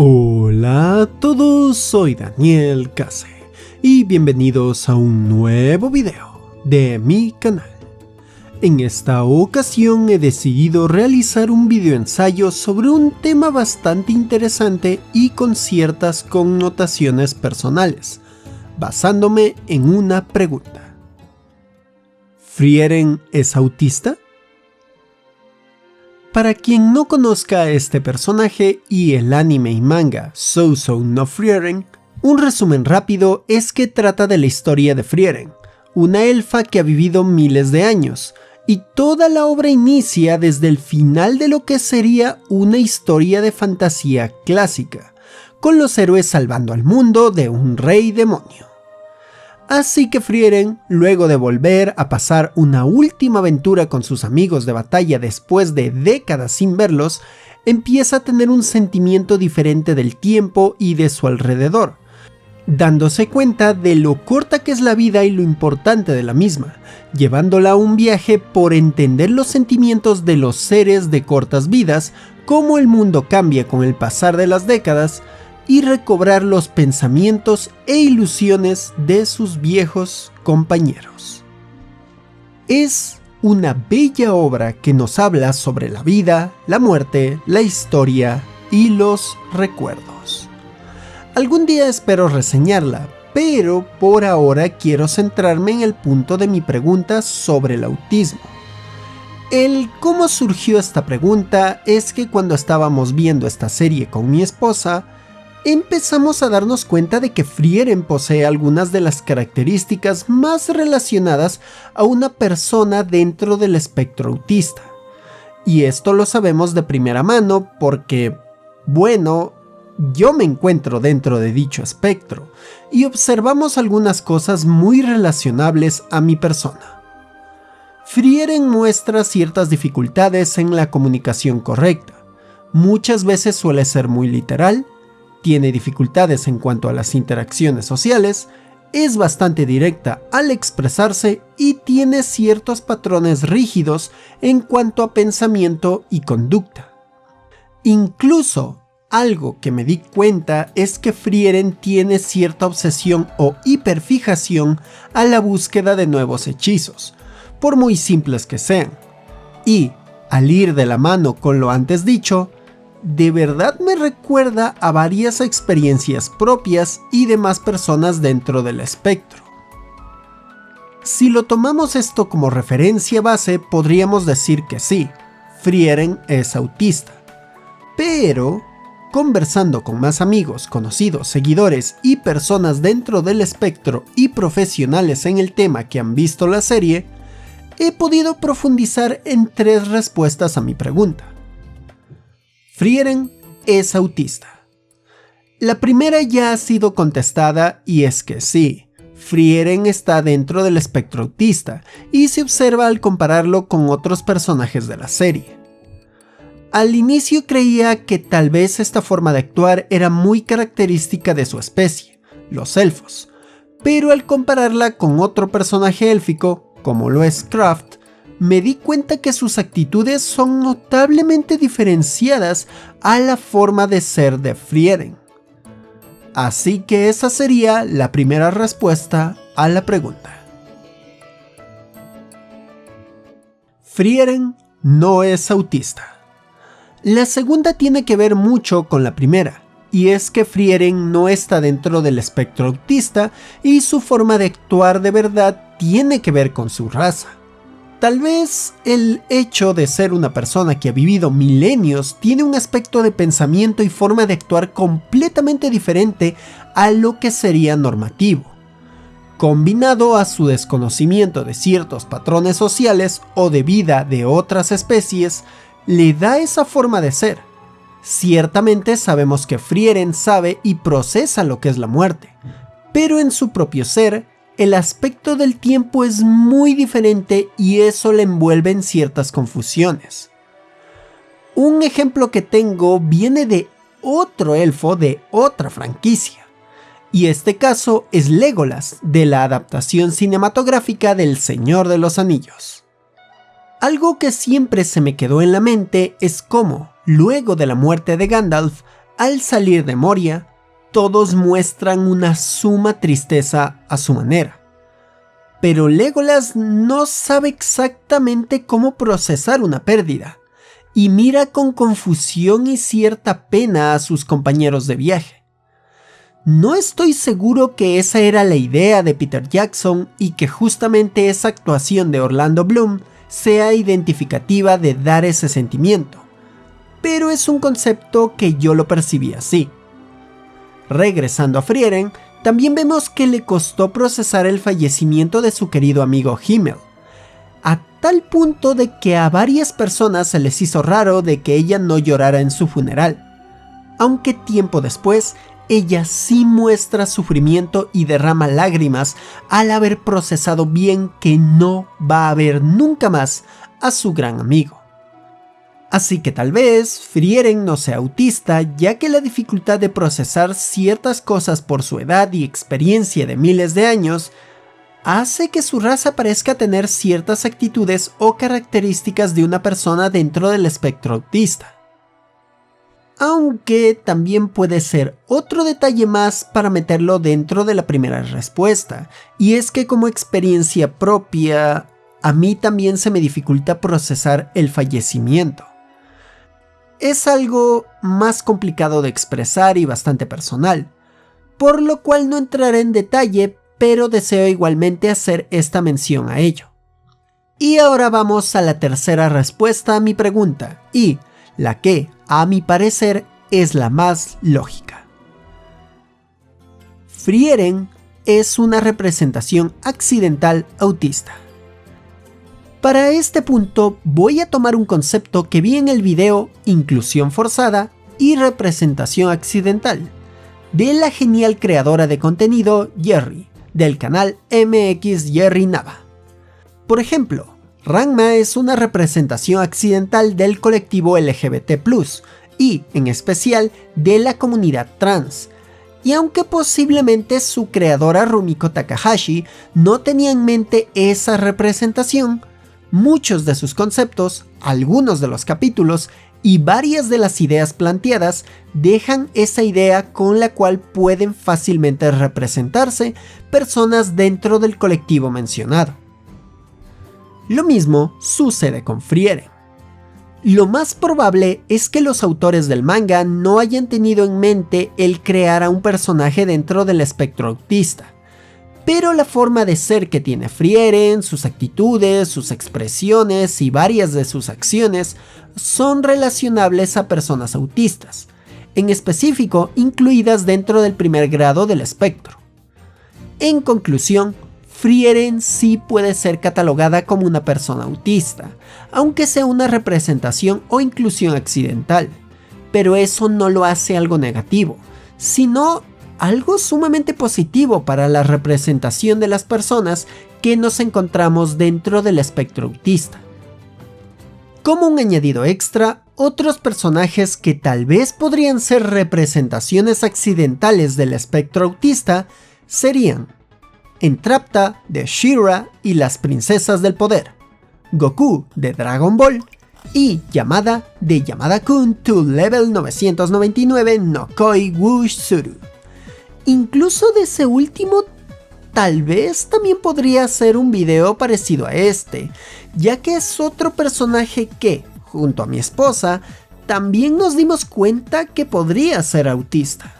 Hola a todos, soy Daniel Case y bienvenidos a un nuevo video de mi canal. En esta ocasión he decidido realizar un video ensayo sobre un tema bastante interesante y con ciertas connotaciones personales, basándome en una pregunta. ¿Frieren es autista? Para quien no conozca a este personaje y el anime y manga Sousou no Frieren, un resumen rápido es que trata de la historia de Frieren, una elfa que ha vivido miles de años, y toda la obra inicia desde el final de lo que sería una historia de fantasía clásica, con los héroes salvando al mundo de un rey demonio. Así que Frieren, luego de volver a pasar una última aventura con sus amigos de batalla después de décadas sin verlos, empieza a tener un sentimiento diferente del tiempo y de su alrededor, dándose cuenta de lo corta que es la vida y lo importante de la misma, llevándola a un viaje por entender los sentimientos de los seres de cortas vidas, cómo el mundo cambia con el pasar de las décadas, y recobrar los pensamientos e ilusiones de sus viejos compañeros. Es una bella obra que nos habla sobre la vida, la muerte, la historia y los recuerdos. Algún día espero reseñarla, pero por ahora quiero centrarme en el punto de mi pregunta sobre el autismo. El cómo surgió esta pregunta es que cuando estábamos viendo esta serie con mi esposa, empezamos a darnos cuenta de que Frieren posee algunas de las características más relacionadas a una persona dentro del espectro autista. Y esto lo sabemos de primera mano porque, bueno, yo me encuentro dentro de dicho espectro y observamos algunas cosas muy relacionables a mi persona. Frieren muestra ciertas dificultades en la comunicación correcta. Muchas veces suele ser muy literal. Tiene dificultades en cuanto a las interacciones sociales, es bastante directa al expresarse y tiene ciertos patrones rígidos en cuanto a pensamiento y conducta. Incluso, algo que me di cuenta es que Frieren tiene cierta obsesión o hiperfijación a la búsqueda de nuevos hechizos, por muy simples que sean. Y, al ir de la mano con lo antes dicho, de verdad me recuerda a varias experiencias propias y de más personas dentro del espectro. Si lo tomamos esto como referencia base, podríamos decir que sí, Frieren es autista. Pero, conversando con más amigos, conocidos, seguidores y personas dentro del espectro y profesionales en el tema que han visto la serie, he podido profundizar en 3 respuestas a mi pregunta. Frieren es autista. La primera ya ha sido contestada y es que sí, Frieren está dentro del espectro autista y se observa al compararlo con otros personajes de la serie. Al inicio creía que tal vez esta forma de actuar era muy característica de su especie, los elfos, pero al compararla con otro personaje élfico, como lo es Kraft, me di cuenta que sus actitudes son notablemente diferenciadas a la forma de ser de Frieren. Así que esa sería la primera respuesta a la pregunta. Frieren no es autista. La segunda tiene que ver mucho con la primera, y es que Frieren no está dentro del espectro autista y su forma de actuar de verdad tiene que ver con su raza. Tal vez el hecho de ser una persona que ha vivido milenios tiene un aspecto de pensamiento y forma de actuar completamente diferente a lo que sería normativo, combinado a su desconocimiento de ciertos patrones sociales o de vida de otras especies, le da esa forma de ser. Ciertamente sabemos que Frieren sabe y procesa lo que es la muerte, pero en su propio ser, el aspecto del tiempo es muy diferente y eso le envuelve en ciertas confusiones. Un ejemplo que tengo viene de otro elfo de otra franquicia, y este caso es Legolas, de la adaptación cinematográfica del Señor de los Anillos. Algo que siempre se me quedó en la mente es cómo, luego de la muerte de Gandalf, Al salir de Moria, todos muestran una suma tristeza a su manera. Pero Legolas no sabe exactamente cómo procesar una pérdida, y mira con confusión y cierta pena a sus compañeros de viaje. No estoy seguro que esa era la idea de Peter Jackson y que justamente esa actuación de Orlando Bloom sea identificativa de dar ese sentimiento, pero es un concepto que yo lo percibí así. Regresando a Frieren, también vemos que le costó procesar el fallecimiento de su querido amigo Himmel, a tal punto de que a varias personas se les hizo raro de que ella no llorara en su funeral, aunque tiempo después ella sí muestra sufrimiento y derrama lágrimas al haber procesado bien que no va a ver nunca más a su gran amigo. Así que tal vez Frieren no sea autista, ya que la dificultad de procesar ciertas cosas por su edad y experiencia de miles de años hace que su raza parezca tener ciertas actitudes o características de una persona dentro del espectro autista. Aunque también puede ser otro detalle más para meterlo dentro de la primera respuesta, y es que como experiencia propia, a mí también se me dificulta procesar el fallecimiento. Es algo más complicado de expresar y bastante personal, por lo cual no entraré en detalle, pero deseo igualmente hacer esta mención a ello. Y ahora vamos a la tercera respuesta a mi pregunta, y la que, a mi parecer, es la más lógica. Frieren es una representación accidental autista. Para este punto voy a tomar un concepto que vi en el video Inclusión forzada y representación accidental, de la genial creadora de contenido Jerry, del canal MX Jerry Nava. Por ejemplo, Ranma es una representación accidental del colectivo LGBT+, y, en especial, de la comunidad trans. Y aunque posiblemente su creadora Rumiko Takahashi no tenía en mente esa representación, muchos de sus conceptos, algunos de los capítulos y varias de las ideas planteadas dejan esa idea con la cual pueden fácilmente representarse personas dentro del colectivo mencionado. Lo mismo sucede con Frieren. Lo más probable es que los autores del manga no hayan tenido en mente el crear a un personaje dentro del espectro autista, pero la forma de ser que tiene Frieren, sus actitudes, sus expresiones y varias de sus acciones son relacionables a personas autistas, en específico incluidas dentro del primer grado del espectro. En conclusión, Frieren sí puede ser catalogada como una persona autista, aunque sea una representación o inclusión accidental, pero eso no lo hace algo negativo, sino algo sumamente positivo para la representación de las personas que nos encontramos dentro del espectro autista. Como un añadido extra, otros personajes que tal vez podrían ser representaciones accidentales del espectro autista serían Entrapta de She-Ra y las Princesas del Poder, Goku de Dragon Ball y Yamada de Yamada-kun to Level 999 no Koi Wushuru. Incluso de ese último, tal vez también podría hacer un video parecido a este, ya que es otro personaje que, junto a mi esposa, también nos dimos cuenta que podría ser autista.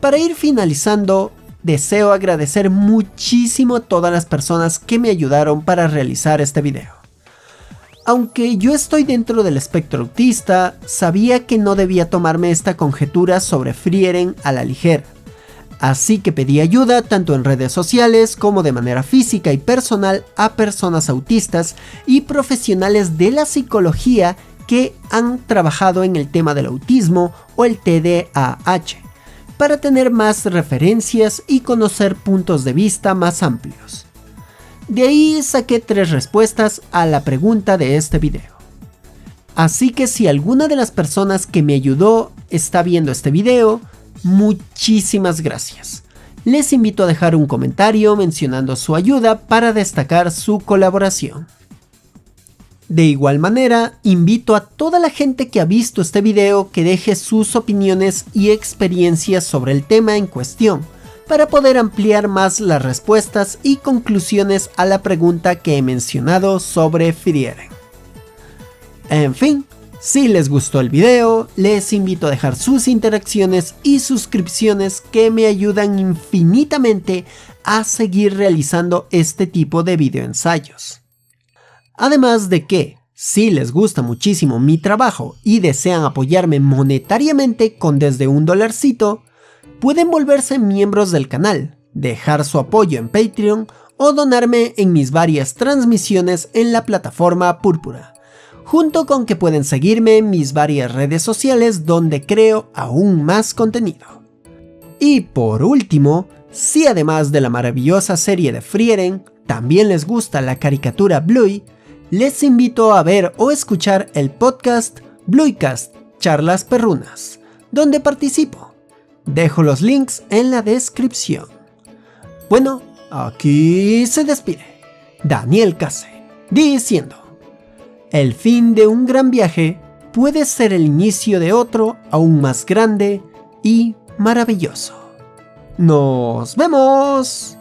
Para ir finalizando, deseo agradecer muchísimo a todas las personas que me ayudaron para realizar este video. Aunque yo estoy dentro del espectro autista, sabía que no debía tomarme esta conjetura sobre Frieren a la ligera. Así que pedí ayuda tanto en redes sociales como de manera física y personal a personas autistas y profesionales de la psicología que han trabajado en el tema del autismo o el TDAH, para tener más referencias y conocer puntos de vista más amplios. De ahí saqué 3 respuestas a la pregunta de este video. Así que si alguna de las personas que me ayudó está viendo este video, muchísimas gracias. Les invito a dejar un comentario mencionando su ayuda para destacar su colaboración. De igual manera, invito a toda la gente que ha visto este video que deje sus opiniones y experiencias sobre el tema en cuestión, para poder ampliar más las respuestas y conclusiones a la pregunta que he mencionado sobre Frieren. En fin, si les gustó el video, les invito a dejar sus interacciones y suscripciones que me ayudan infinitamente a seguir realizando este tipo de videoensayos. Además de que, si les gusta muchísimo mi trabajo y desean apoyarme monetariamente con desde $1, pueden volverse miembros del canal, dejar su apoyo en Patreon o donarme en mis varias transmisiones en la plataforma Púrpura, junto con que pueden seguirme en mis varias redes sociales donde creo aún más contenido. Y por último, si además de la maravillosa serie de Frieren, también les gusta la caricatura Bluey, les invito a ver o escuchar el podcast Blueycast Charlas Perrunas, donde participo. Dejo los links en la descripción. Bueno, aquí se despide Daniel Case, diciendo: el fin de un gran viaje puede ser el inicio de otro aún más grande y maravilloso. ¡Nos vemos!